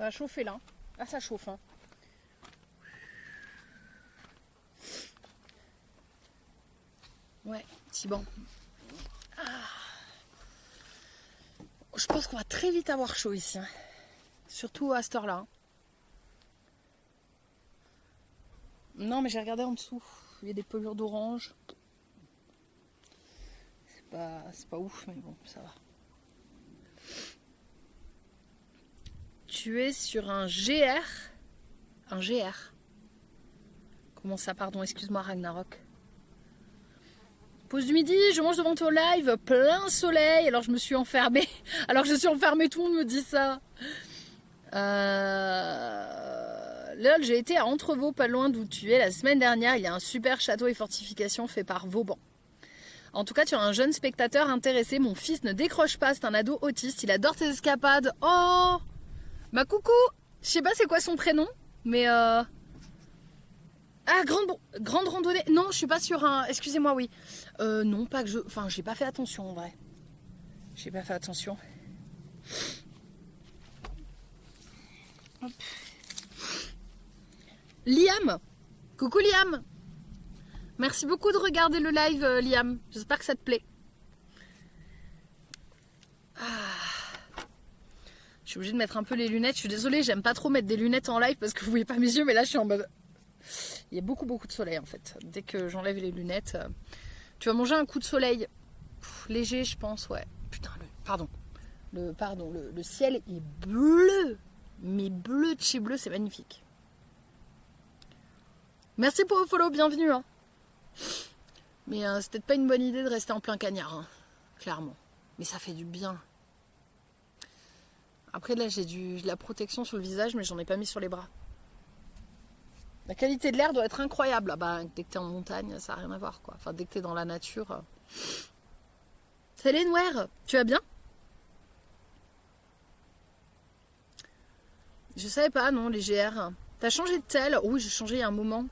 Ça va chauffer là. Ah, ça chauffe. Hein. Ouais, c'est bon. Ah. Je pense qu'on va très vite avoir chaud ici. Hein. Surtout à cette heure-là. Hein. Non, mais j'ai regardé en dessous. Il y a des pelures d'orange. C'est pas ouf, mais bon, ça va. Tu es sur un GR. Un GR. Comment ça, pardon, excuse-moi Ragnarok. Pause du midi, je mange devant ton live, plein soleil. Alors je me suis enfermée. Alors je suis enfermée, tout le monde me dit ça. Lol, j'ai été à Entrevaux, pas loin d'où tu es, la semaine dernière. Il y a un super château et fortification fait par Vauban. En tout cas, tu as un jeune spectateur intéressé. Mon fils ne décroche pas, c'est un ado autiste. Il adore tes escapades. Oh, bah coucou. Je sais pas c'est quoi son prénom, mais ah, grande randonnée. Non, je suis pas sur un. Excusez-moi, oui. Non, pas que je. Enfin, j'ai pas fait attention en vrai. J'ai pas fait attention. Hop. Liam. Coucou Liam. Merci beaucoup de regarder le live, Liam. J'espère que ça te plaît. Ah. Je suis obligée de mettre un peu les lunettes. Je suis désolée, j'aime pas trop mettre des lunettes en live parce que vous voyez pas mes yeux, mais là je suis en mode... Il y a beaucoup de soleil en fait. Dès que j'enlève les lunettes... Tu vas manger un coup de soleil léger, je pense, ouais. Putain, le ciel est bleu. Mais bleu de chez bleu, c'est magnifique. Merci pour vos follow, bienvenue. Hein. Mais c'est peut-être pas une bonne idée de rester en plein cagnard, hein, clairement. Mais ça fait du bien. Après là, j'ai de la protection sur le visage, mais j'en ai pas mis sur les bras. La qualité de l'air doit être incroyable. Ah bah, dès que t'es en montagne, ça n'a rien à voir, quoi. Enfin, dès que t'es dans la nature. Salut Noir, tu vas bien? Je savais pas, non, les GR. T'as changé de tel? Oui, j'ai changé il y a un moment.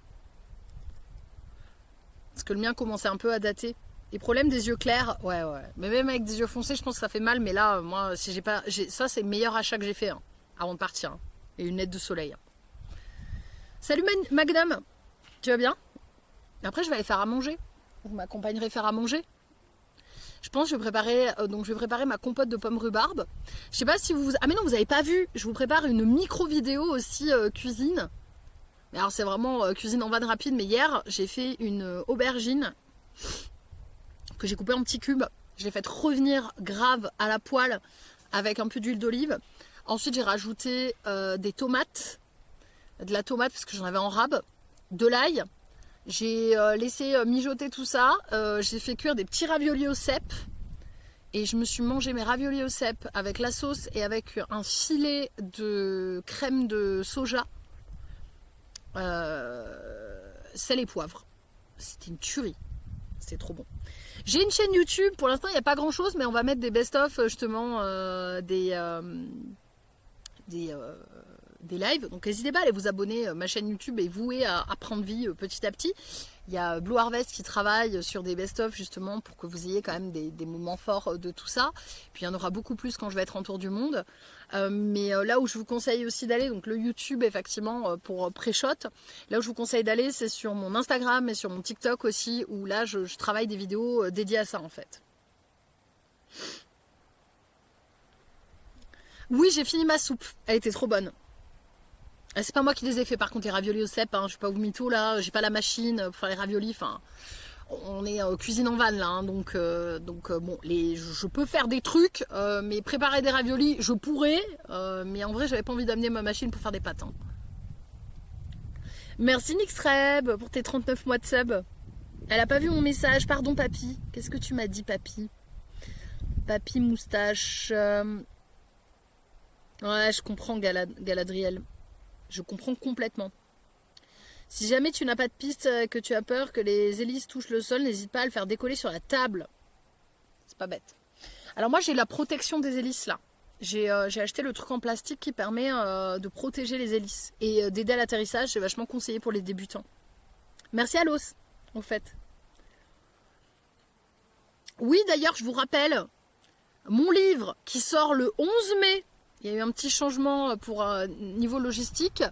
Parce que le mien commençait un peu à dater. Les problèmes des yeux clairs, ouais. Mais même avec des yeux foncés, je pense que ça fait mal. Mais là, moi, si j'ai pas, ça, c'est le meilleur achat que j'ai fait hein, avant de partir. Hein. Et une lunette de soleil. Hein. Salut Magnum, tu vas bien? Après, je vais aller faire à manger. Vous m'accompagnerez faire à manger. Je pense que je vais préparer ma compote de pommes rhubarbe. Je sais pas si vous... Ah mais non, vous avez pas vu. Je vous prépare une micro vidéo aussi cuisine. Mais alors c'est vraiment cuisine en vanne rapide. Mais hier, j'ai fait une aubergine que j'ai coupée en petits cubes. Je l'ai faite revenir grave à la poêle avec un peu d'huile d'olive. Ensuite, j'ai rajouté des tomates. De la tomate parce que j'en avais en rab. De l'ail. J'ai laissé mijoter tout ça. J'ai fait cuire des petits raviolis au cèpe. Et je me suis mangé mes raviolis au cèpe avec la sauce et avec un filet de crème de soja. Sel et poivre. C'était une tuerie. C'était trop bon. J'ai une chaîne YouTube. Pour l'instant, il n'y a pas grand chose, mais on va mettre des best-of justement des lives. Donc n'hésitez pas à aller vous abonner. Ma chaîne YouTube est vouée à prendre vie petit à petit. Il y a Blue Harvest qui travaille sur des best-of justement pour que vous ayez quand même des moments forts de tout ça. Puis il y en aura beaucoup plus quand je vais être en tour du monde. Mais là où je vous conseille aussi d'aller, donc le YouTube effectivement pour pré-shot, là où je vous conseille d'aller c'est sur mon Instagram et sur mon TikTok aussi où là je travaille des vidéos dédiées à ça en fait. Oui, j'ai fini ma soupe. Elle était trop bonne. C'est pas moi qui les ai fait par contre les raviolis au cèpe, hein. Je suis pas vous mytho là, j'ai pas la machine pour faire les raviolis, enfin on est cuisine en vanne là, hein. Donc bon, je peux faire des trucs, mais préparer des raviolis je pourrais, mais en vrai j'avais pas envie d'amener ma machine pour faire des pâtes. Hein. Merci Nixreb pour tes 39 mois de sub. Elle a pas vu mon message, pardon papy. Qu'est-ce que tu m'as dit papy? Papy moustache. Ouais, je comprends Galadriel. Je comprends complètement. Si jamais tu n'as pas de piste, que tu as peur que les hélices touchent le sol, n'hésite pas à le faire décoller sur la table. C'est pas bête. Alors moi j'ai la protection des hélices là. J'ai acheté le truc en plastique qui permet de protéger les hélices. Et d'aider à l'atterrissage, c'est vachement conseillé pour les débutants. Merci à l'os, en fait. Oui d'ailleurs je vous rappelle, mon livre qui sort le 11 mai, Il y a eu un petit changement pour niveau logistique.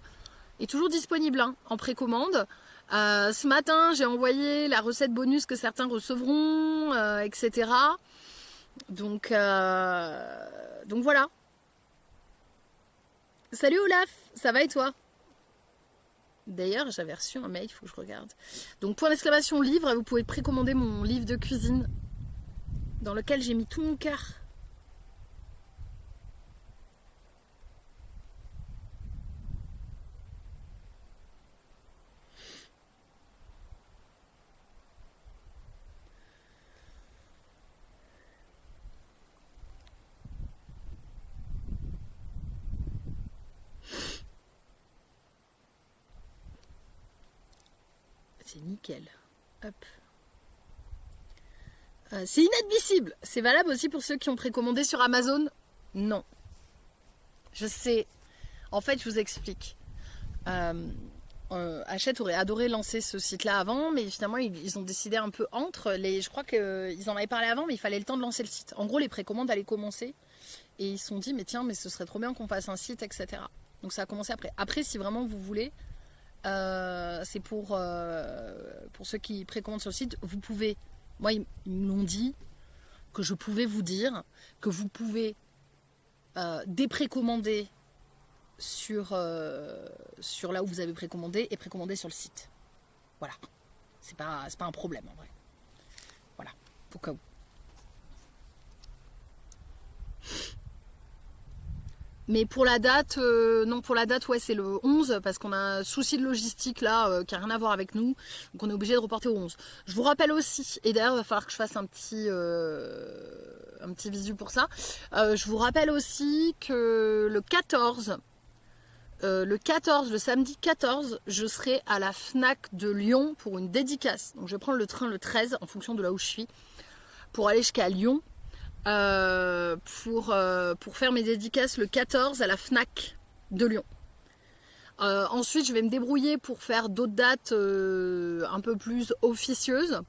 Est toujours disponible hein, en précommande. Ce matin, j'ai envoyé la recette bonus que certains recevront, etc. Donc voilà. Salut Olaf, ça va et toi? D'ailleurs, j'avais reçu un mail, il faut que je regarde. Donc point d'exclamation livre, vous pouvez précommander mon livre de cuisine dans lequel j'ai mis tout mon cœur. C'est nickel. Hop. C'est inadmissible. C'est valable aussi pour ceux qui ont précommandé sur Amazon? Non. Je sais. En fait, je vous explique. Hachette aurait adoré lancer ce site-là avant, mais finalement, ils ont décidé un peu entre. Je crois qu'ils en avaient parlé avant, mais il fallait le temps de lancer le site. En gros, les précommandes allaient commencer. Et ils se sont dit, mais tiens, mais ce serait trop bien qu'on fasse un site, etc. Donc ça a commencé après. Après, si vraiment vous voulez, c'est pour ceux qui précommandent sur le site, vous pouvez, moi ils me l'ont dit, que je pouvais vous dire que vous pouvez déprécommander sur là où vous avez précommandé et précommander sur le site. Voilà. C'est pas un problème en vrai. Voilà. Au cas où. Mais pour la date, non, pour la date, ouais, c'est le 11, parce qu'on a un souci de logistique là, qui n'a rien à voir avec nous. Donc on est obligé de reporter au 11. Je vous rappelle aussi, et d'ailleurs il va falloir que je fasse un petit visu pour ça. Je vous rappelle aussi que le 14, le samedi 14, je serai à la FNAC de Lyon pour une dédicace. Donc je vais prendre le train le 13, en fonction de là où je suis, pour aller jusqu'à Lyon. Pour faire mes dédicaces le 14 à la FNAC de Lyon. Ensuite, je vais me débrouiller pour faire d'autres dates un peu plus officieuses.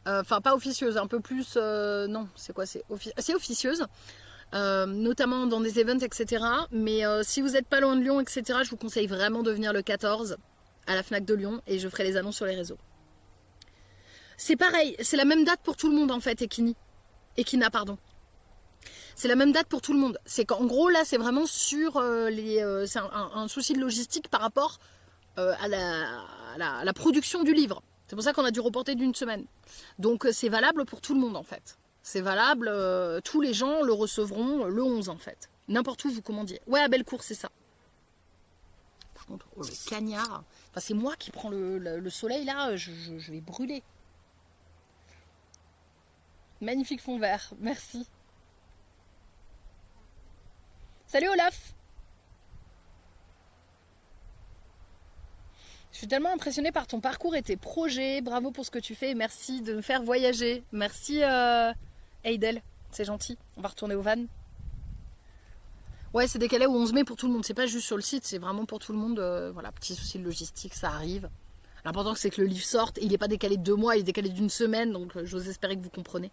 Enfin, pas officieuses, un peu plus... non, c'est quoi? C'est officieuse. Notamment dans des events, etc. Mais si vous n'êtes pas loin de Lyon, etc., je vous conseille vraiment de venir le 14 à la FNAC de Lyon et je ferai les annonces sur les réseaux. C'est pareil, c'est la même date pour tout le monde en fait, Ekina, pardon. C'est la même date pour tout le monde. C'est qu'en gros, là, c'est vraiment sur c'est un souci de logistique par rapport à la production du livre. C'est pour ça qu'on a dû reporter d'une semaine. Donc, c'est valable pour tout le monde, en fait. C'est valable, tous les gens le recevront le 11, en fait. N'importe où vous commandiez. Ouais, à Bellecour, c'est ça. Par contre, oh, le cagnard. Enfin, c'est moi qui prends le soleil, là, je vais brûler. Magnifique fond vert, merci. Salut Olaf. Je suis tellement impressionnée par ton parcours et tes projets. Bravo pour ce que tu fais et merci de me faire voyager. Merci Eidel, c'est gentil. On va retourner au van. Ouais, c'est décalé au 11 mai pour tout le monde. C'est pas juste sur le site, c'est vraiment pour tout le monde. Voilà, petit souci de logistique, ça arrive. L'important c'est que le livre sorte. Il n'est pas décalé de 2 mois, il est décalé d'une semaine. Donc j'ose espérer que vous comprenez.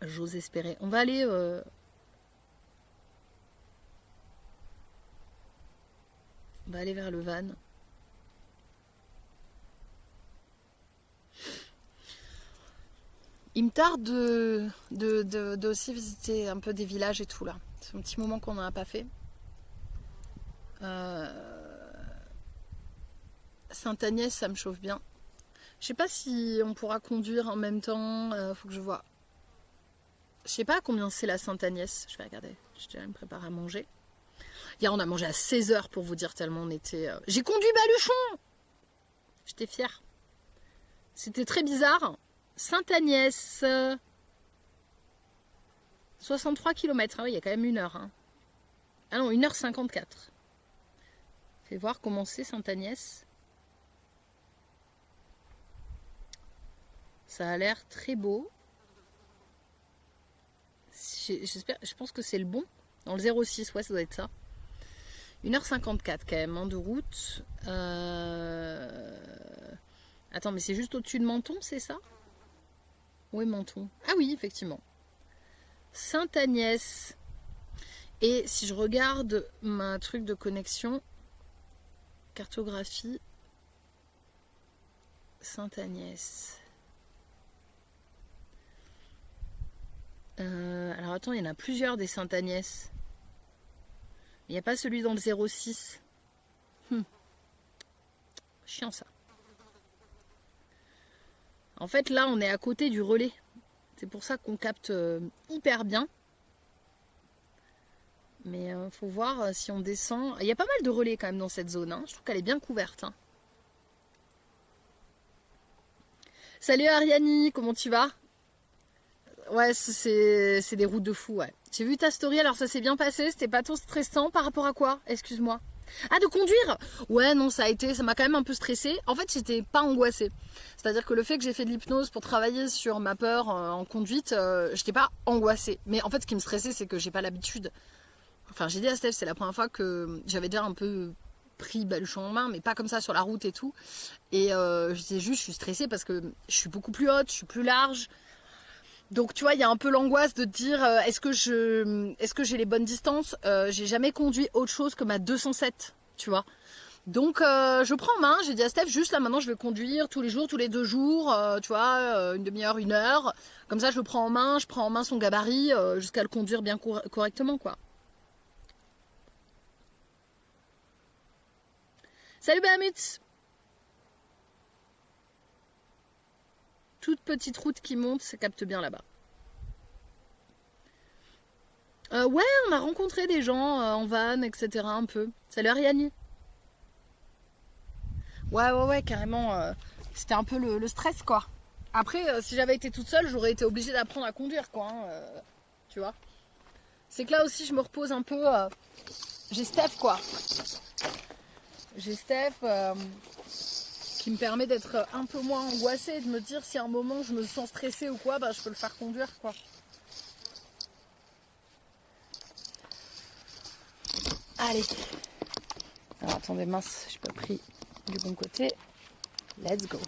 J'ose espérer. On va aller... On va aller vers le van. Il me tarde de aussi visiter un peu des villages et tout là. C'est un petit moment qu'on n'en a pas fait. Sainte-Agnès, ça me chauffe bien. Je sais pas si on pourra conduire en même temps. Faut que je vois. Je sais pas à combien c'est la Sainte-Agnès. Je vais regarder. Je vais me préparer à manger. Hier, on a mangé à 16h pour vous dire tellement on était... J'ai conduit Baluchon. J'étais fière. C'était très bizarre. Sainte-Agnès. 63 km. Ah oui, il y a quand même 1 heure. Hein. Ah non, 1h54. Fais voir comment c'est Sainte-Agnès. Ça a l'air très beau. J'espère, je pense que c'est le bon. Dans le 06, ouais, ça doit être ça. 1h54 quand même, hein, de route. Attends, mais c'est juste au-dessus de Menton, c'est ça? Oui, Menton. Ah oui, effectivement. Sainte-Agnès. Et si je regarde ma truc de connexion, cartographie, Sainte-Agnès. Alors attends, il y en a plusieurs des Sainte-Agnès. Il n'y a pas celui dans le 06. Chiant ça. En fait là on est à côté du relais. C'est pour ça qu'on capte hyper bien. Mais faut voir si on descend. Il y a pas mal de relais quand même dans cette zone. Hein. Je trouve qu'elle est bien couverte. Hein. Salut Ariani, comment tu vas? Ouais, c'est des routes de fou, ouais. J'ai vu ta story, alors ça s'est bien passé, c'était pas trop stressant par rapport à quoi? Excuse-moi. Ah, de conduire? Ouais, non, ça m'a quand même un peu stressée. En fait, j'étais pas angoissée. C'est-à-dire que le fait que j'ai fait de l'hypnose pour travailler sur ma peur en conduite, j'étais pas angoissée. Mais en fait, ce qui me stressait, c'est que j'ai pas l'habitude. Enfin, j'ai dit à Steph, c'est la première fois que j'avais déjà un peu pris baluchon en main, mais pas comme ça sur la route et tout. Et je disais juste, je suis stressée parce que je suis beaucoup plus haute, je suis plus large. Donc tu vois, il y a un peu l'angoisse de te dire est-ce que j'ai les bonnes distances. J'ai jamais conduit autre chose que ma 207, tu vois. Donc je prends en main, j'ai dit à Steph, juste là maintenant je vais conduire tous les jours, tous les 2 jours, tu vois, une demi-heure, 1 heure. Comme ça je le prends en main, je prends en main son gabarit jusqu'à le conduire bien correctement, quoi. Salut Bahamut. Toute petite route qui monte, ça capte bien là-bas. Ouais, on a rencontré des gens en van, etc. un peu. Salut Ariani. Ouais, carrément. C'était un peu le stress, quoi. Après, si j'avais été toute seule, j'aurais été obligée d'apprendre à conduire, quoi. Hein, tu vois. C'est que là aussi, je me repose un peu. J'ai Steph, quoi. J'ai Steph qui me permet d'être un peu moins angoissée et de me dire si à un moment je me sens stressée ou quoi, bah je peux le faire conduire, quoi. Allez. Alors attendez, mince, j'ai pas pris du bon côté. Let's go.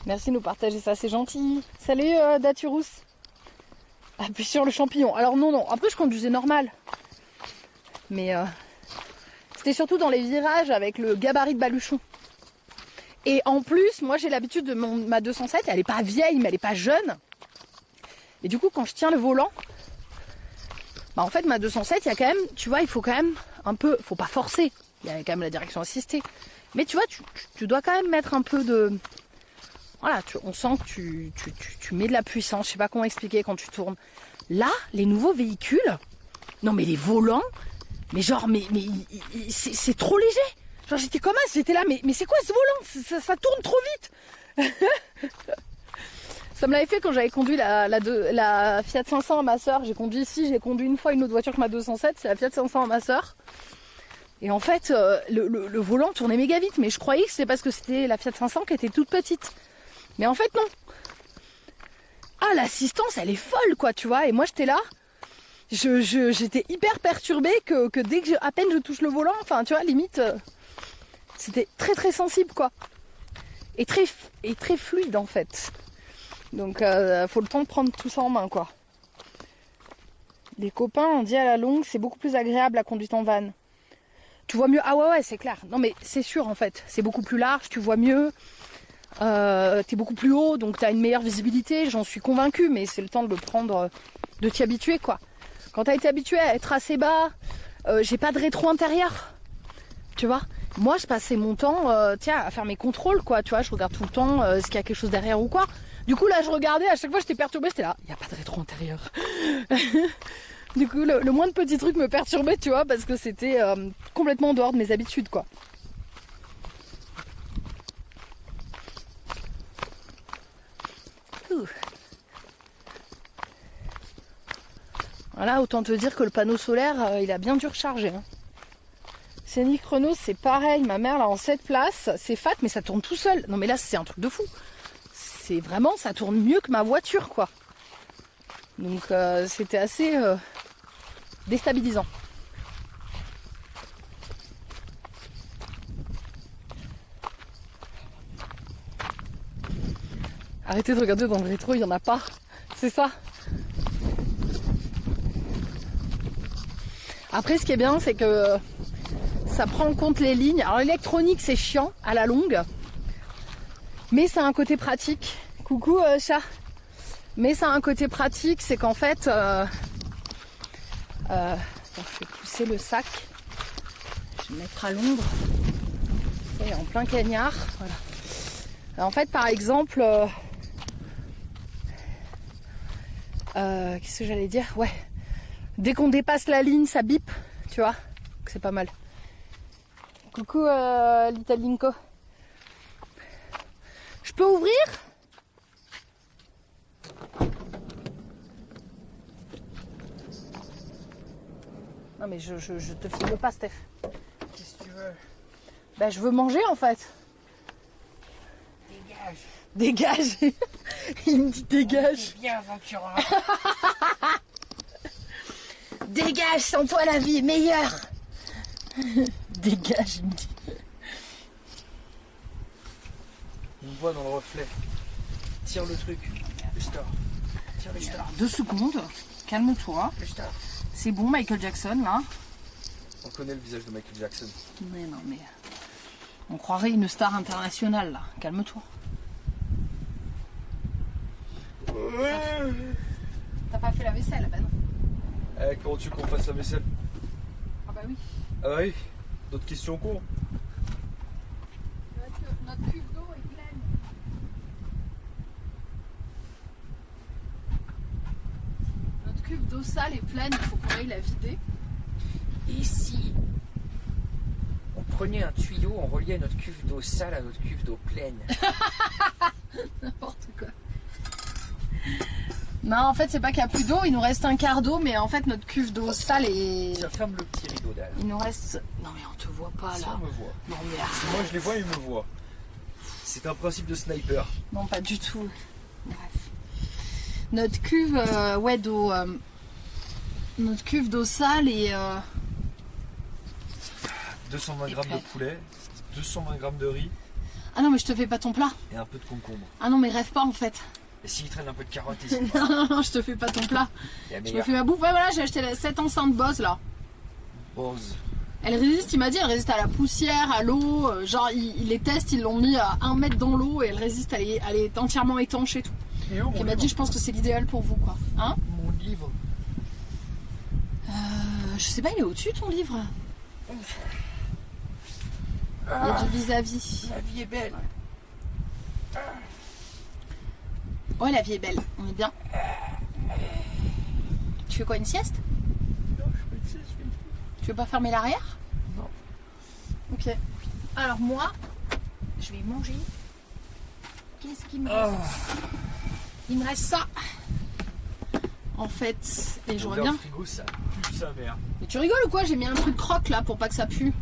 Merci de nous partager ça, c'est gentil. Salut Daturous. Appuie sur le champignon. Alors non, après je conduisais normal. Mais c'était surtout dans les virages avec le gabarit de baluchon. Et en plus, moi j'ai l'habitude de ma 207, elle est pas vieille, mais elle est pas jeune. Et du coup, quand je tiens le volant, bah en fait ma 207, il y a quand même, tu vois, il faut quand même un peu, faut pas forcer. Il y a quand même la direction assistée. Mais tu vois, tu dois quand même mettre un peu de... Voilà, on sent que tu mets de la puissance, je sais pas comment expliquer quand tu tournes. Là, les nouveaux véhicules, non mais les volants, mais genre, mais c'est trop léger. Genre j'étais comme ça, j'étais là, mais c'est quoi ce volant, ça tourne trop vite. Ça me l'avait fait quand j'avais conduit la Fiat 500 à ma soeur. J'ai conduit ici, j'ai conduit une fois une autre voiture que ma 207, c'est la Fiat 500 à ma soeur. Et en fait, le volant tournait méga vite, mais je croyais que c'était parce que c'était la Fiat 500 qui était toute petite. Mais en fait, non. Ah, l'assistance, elle est folle, quoi, tu vois. Et moi, j'étais là, j'étais hyper perturbée que dès que à peine je touche le volant, enfin, tu vois, limite, c'était très très sensible, quoi. Et très fluide, en fait. Donc, faut le temps de prendre tout ça en main, quoi. Les copains ont dit à la longue, c'est beaucoup plus agréable la conduite en van. Tu vois mieux. Ah ouais, c'est clair. Non, mais c'est sûr, en fait. C'est beaucoup plus large, tu vois mieux. T'es beaucoup plus haut, donc t'as une meilleure visibilité, j'en suis convaincue, mais c'est le temps de le prendre, de t'y habituer, quoi. Quand t'as été habitué à être assez bas, j'ai pas de rétro intérieur, tu vois. Moi, je passais mon temps, à faire mes contrôles, quoi, tu vois. Je regarde tout le temps s'il y a quelque chose derrière ou quoi. Du coup, là, je regardais, à chaque fois, j'étais perturbée, j'étais là, il y a pas de rétro intérieur. Du coup, le moins de petits trucs me perturbaient, tu vois, parce que c'était complètement en dehors de mes habitudes, quoi. Voilà, autant te dire que le panneau solaire, il a bien dû recharger. Hein. Scénic Renault, c'est pareil. Ma mère, là, en 7 places, c'est fat, mais ça tourne tout seul. Non, mais là, c'est un truc de fou. C'est vraiment, ça tourne mieux que ma voiture, quoi. Donc, c'était assez déstabilisant. Arrêtez de regarder dans le rétro, il n'y en a pas. C'est ça. Après, ce qui est bien, c'est que ça prend en compte les lignes. Alors, l'électronique, c'est chiant à la longue. Mais ça a un côté pratique. Coucou, chat. Mais ça a un côté pratique, c'est qu'en fait... attends, je vais pousser le sac. Je vais le mettre à l'ombre. Et en plein cagnard. Voilà. En fait, par exemple... qu'est-ce que j'allais dire? Ouais. Dès qu'on dépasse la ligne, ça bip. Tu vois? C'est pas mal. Coucou, l'Italinco. Je peux ouvrir? Non mais je te filme pas, Steph. Qu'est-ce que tu veux? Bah je veux manger en fait. Dégage. Dégage. Il me dit dégage. Bien aventureux. Dégage, sans toi la vie est meilleure. Dégage, il me dit. On me voit dans le reflet. Tire le truc. Le store. Tire le store. 2 secondes. Calme-toi. Le store. C'est bon, Michael Jackson là. On connaît le visage de Michael Jackson. Mais non mais... On croirait une star internationale là. Calme-toi. T'as pas fait la vaisselle? Bah non. Comment tu veux qu'on fasse la vaisselle? Ah bah oui. Ah oui. D'autres questions con? Notre cuve d'eau est pleine. Notre cuve d'eau sale est pleine, il faut qu'on aille la vider. Et si on prenait un tuyau, on reliait notre cuve d'eau sale à notre cuve d'eau pleine? N'importe quoi. Non, en fait, c'est pas qu'il n'y a plus d'eau, il nous reste un quart d'eau, mais en fait, notre cuve d'eau sale est. Ça ferme le petit rideau derrière. Il nous reste. Non, mais on te voit pas Si là. on me voit. Non, mais Si moi je les vois, ils me voient. C'est un principe de sniper. non, pas du tout. Bref. Notre cuve, ouais, d'eau. Notre cuve d'eau sale est. 220 Et grammes de pleine. poulet, 220 grammes de riz Ah non, mais je te fais pas ton plat. et un peu de concombre. Ah non, mais rêve pas en fait. Et s'il traîne un peu de carottes, n'hésite pas. Non, non, non, je te fais pas ton plat. Il y a Je me meilleur. fais ma bouffe. Ouais, voilà, j'ai acheté cette enceinte Bose là. Bose. Elle résiste, il m'a dit, elle résiste à la poussière, à l'eau. Genre, ils les testent, ils l'ont mis à 1 mètre dans l'eau et elle résiste, elle est entièrement étanche et tout. Et où Il m'a dit, je pense que c'est l'idéal pour vous, quoi. Hein? mon livre? Je sais pas, il est au-dessus ton livre. Il y a du vis-à-vis. La vie est belle. Ouais, la vie est belle, on est bien. Tu fais quoi, une sieste? Non, je fais une sieste, je fais une sieste. Tu veux pas fermer l'arrière? Non. Ok. Alors moi, je vais manger. Qu'est-ce qu'il me reste? Il me reste ça. En fait, et j'aurais Ouvert bien... le frigo, ça pue sa mère. Mais tu rigoles ou quoi? J'ai mis un truc croque là pour pas que ça pue.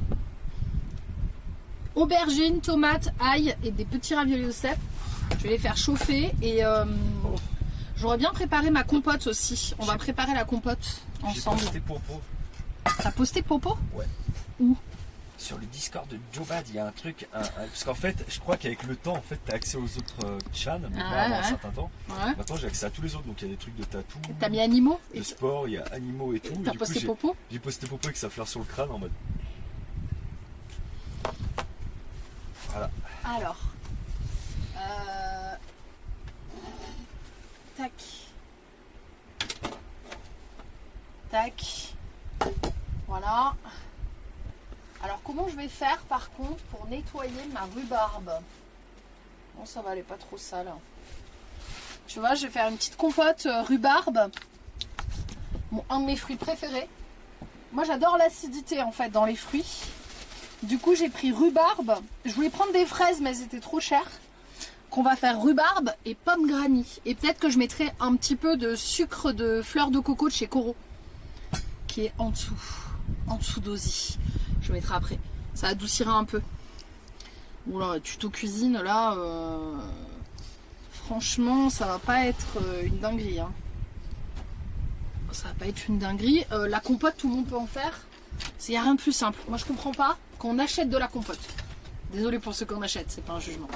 Aubergines, tomates, ail et des petits raviolis au cèpe. Je vais les faire chauffer et j'aurais bien préparé ma compote aussi. On va préparer la compote ensemble. J'ai posté Popo. T'as posté Popo? Ouais. Où? Sur le Discord de Jobad, il y a un truc. Parce qu'en fait, je crois qu'avec le temps, en fait, t'as accès aux autres chans, mais Ah pas avant ouais. un certain temps. Ouais. Maintenant, j'ai accès à tous les autres. Donc, il y a des trucs de tatou, T'as mis animaux? de sport, il y a animaux et tout. Et T'as du coup, posté Popo? j'ai posté Popo avec sa fleur sur le crâne en mode. Voilà. Alors. Tac. Tac. Voilà. Alors comment je vais faire par contre pour nettoyer ma rhubarbe? Bon, ça va, elle est pas trop sale. Tu vois, je vais faire une petite compote rhubarbe. Bon, un de mes fruits préférés. Moi j'adore l'acidité en fait dans les fruits. Du coup j'ai pris rhubarbe. Je voulais prendre des fraises mais elles étaient trop chères. Qu'on va faire rhubarbe et pomme granny. Et peut-être que je mettrai un petit peu de sucre de fleur de coco de chez Coro. Qui est en dessous d'Ozzy. Je mettrai après. Ça adoucira un peu. Oula, tuto cuisine là. Franchement, ça va pas être une dinguerie. Hein. Ça va pas être une dinguerie. La compote, tout le monde peut en faire. Il n'y a rien de plus simple. Moi, je comprends pas qu'on achète de la compote. Désolée pour ceux qu'on achète, c'est pas un jugement.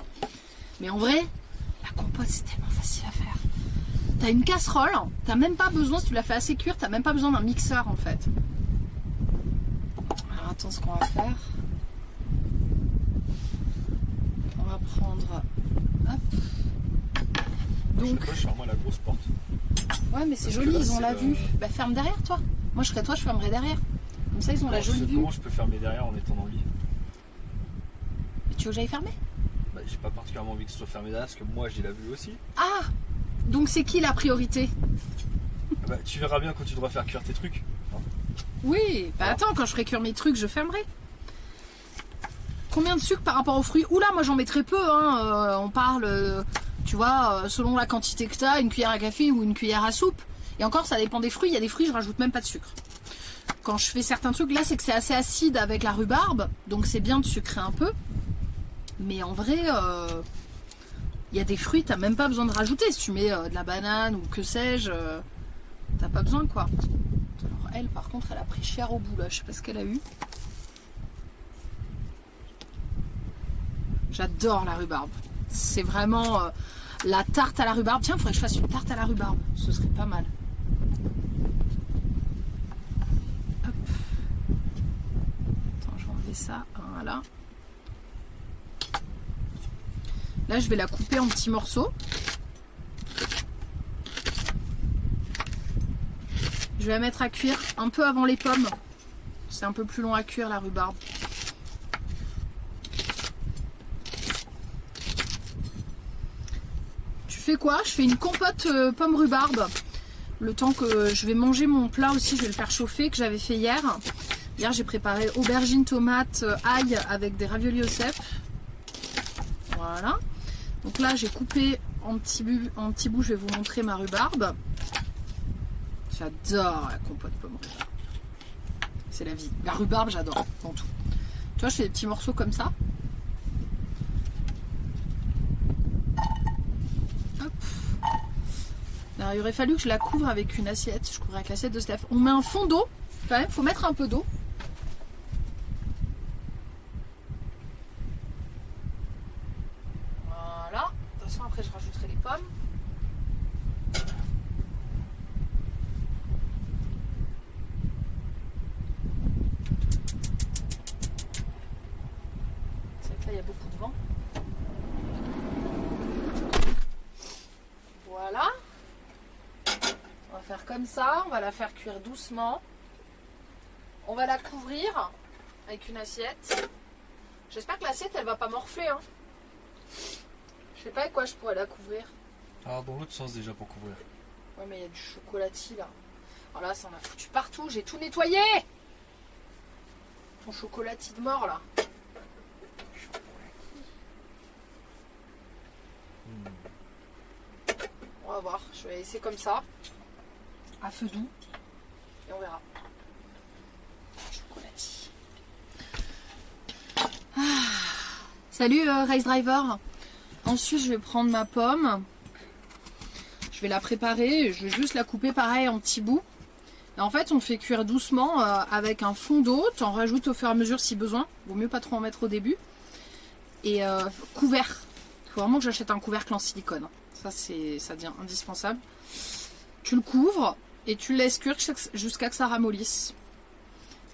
Mais en vrai, la compote, compote, c'est tellement facile à faire. T'as une casserole, t'as même pas besoin, si tu la fais assez cuire, t'as même pas besoin d'un mixeur en fait. Alors attends, ce qu'on va faire. On va prendre... Hop. Donc... Je ferme la grosse porte. Ouais, mais c'est joli, ils ont la vue. Bah ferme derrière toi. Moi je serais toi, je fermerais derrière. Comme ça ils ont la jolie vue. Comment je peux fermer derrière en étant dans le lit? Tu veux que j'aille fermer? Bah, j'ai pas particulièrement envie que ce soit fermé derrière parce que moi j'ai la vue aussi. Ah! Donc c'est qui la priorité? Bah, tu verras bien quand tu devras faire cuire tes trucs. Oui, bah attends, quand je ferai cuire mes trucs, je fermerai. Combien de sucre par rapport aux fruits? Oula, moi j'en mets très peu, hein. On parle, tu vois, selon la quantité que t'as, une cuillère à café ou une cuillère à soupe. Et encore, ça dépend des fruits. Il y a des fruits, je rajoute même pas de sucre. Quand je fais certains trucs, là c'est que c'est assez acide avec la rhubarbe, donc c'est bien de sucrer un peu. Mais en vrai, il y a des fruits, t'as même pas besoin de rajouter. Si tu mets de la banane ou que sais-je, t'as pas besoin quoi. Alors elle, par contre, elle a pris cher au bout là. Je sais pas ce qu'elle a eu. J'adore la rhubarbe. C'est vraiment la tarte à la rhubarbe. Tiens, il faudrait que je fasse une tarte à la rhubarbe. Ce serait pas mal. Hop. Attends, je vais enlever ça. Voilà. Là, je vais la couper en petits morceaux. Je vais la mettre à cuire un peu avant les pommes. C'est un peu plus long à cuire la rhubarbe. Tu fais quoi? Je fais une compote pomme rhubarbe. Le temps que je vais manger mon plat aussi, je vais le faire chauffer, que j'avais fait hier. Hier, j'ai préparé aubergines, tomates, ail avec des raviolis au cèpe. Voilà. Donc là, j'ai coupé en petits bouts, je vais vous montrer ma rhubarbe. J'adore la compote pomme rhubarbe. C'est la vie. La rhubarbe, j'adore dans tout. Tu vois, je fais des petits morceaux comme ça. Hop. Alors, il aurait fallu que je la couvre avec une assiette. Je couvre avec l'assiette de Steph. On met un fond d'eau. Quand même, faut mettre un peu d'eau. Voilà. De toute façon, après, je rajouterai les pommes. C'est vrai que là, il y a beaucoup de vent. Voilà. On va faire comme ça. On va la faire cuire doucement. On va la couvrir avec une assiette. J'espère que l'assiette, elle va pas morfler. Hein. Je sais pas avec quoi je pourrais la couvrir. Alors dans l'autre sens déjà pour couvrir. Ouais, mais il y a du chocolatier là. Alors là, ça en a foutu partout. J'ai tout nettoyé. Ton chocolatier de mort là. On va voir. Je vais laisser comme ça. À feu doux. Et on verra. Chocolatier. Salut Race Driver. Ensuite, je vais prendre ma pomme. Je vais la préparer. Je vais juste la couper pareil en petits bouts. Et en fait, on fait cuire doucement avec un fond d'eau. Tu en rajoutes au fur et à mesure si besoin. Vaut mieux pas trop en mettre au début. Et couvert. Il faut vraiment que j'achète un couvercle en silicone. Ça devient indispensable. Tu le couvres et tu le laisses cuire jusqu'à que ça ramollisse.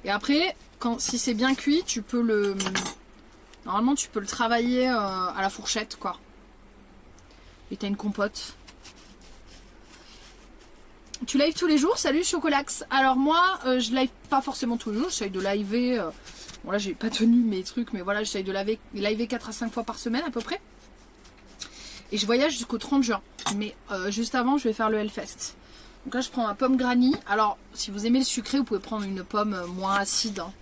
Et après, si c'est bien cuit, tu peux le... Normalement, tu peux le travailler à la fourchette, quoi. Et t'as une compote. Tu lives tous les jours? Salut Chocolax. Alors moi, je live pas forcément tous les jours. J'essaye de liver. Bon là, j'ai pas tenu mes trucs, mais voilà, j'essaye de liver 4 à 5 fois par semaine à peu près. Et je voyage jusqu'au 30 juin. Mais juste avant, je vais faire le Hellfest. Donc là, je prends ma pomme granny. Alors, si vous aimez le sucré, vous pouvez prendre une pomme moins acide. Hein.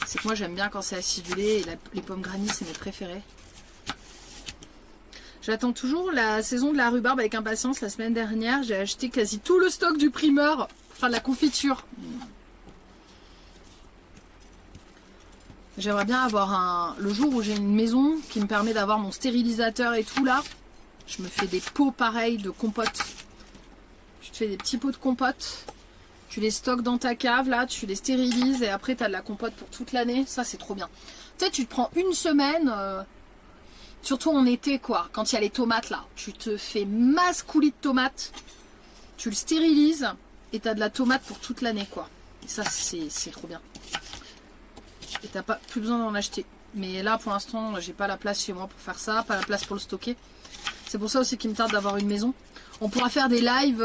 C'est que moi, j'aime bien quand c'est acidulé. Et les pommes granny, c'est mes préférées. J'attends toujours la saison de la rhubarbe avec impatience. La semaine dernière, j'ai acheté quasi tout le stock du primeur. Enfin, de la confiture. J'aimerais bien avoir le jour où j'ai une maison qui me permet d'avoir mon stérilisateur et tout là. Je me fais des pots pareils de compote. Tu te fais des petits pots de compote. Tu les stockes dans ta cave là, tu les stérilises et après tu as de la compote pour toute l'année. Ça c'est trop bien. Tu sais, tu te prends une semaine Surtout en été, quoi. Quand il y a les tomates, là. Tu te fais masse coulis de tomates. Tu le stérilises. Et t'as de la tomate pour toute l'année, quoi. Et ça, c'est trop bien. Et t'as pas plus besoin d'en acheter. Mais là, pour l'instant, j'ai pas la place chez moi pour faire ça. Pas la place pour le stocker. C'est pour ça aussi qu'il me tarde d'avoir une maison. On pourra faire des lives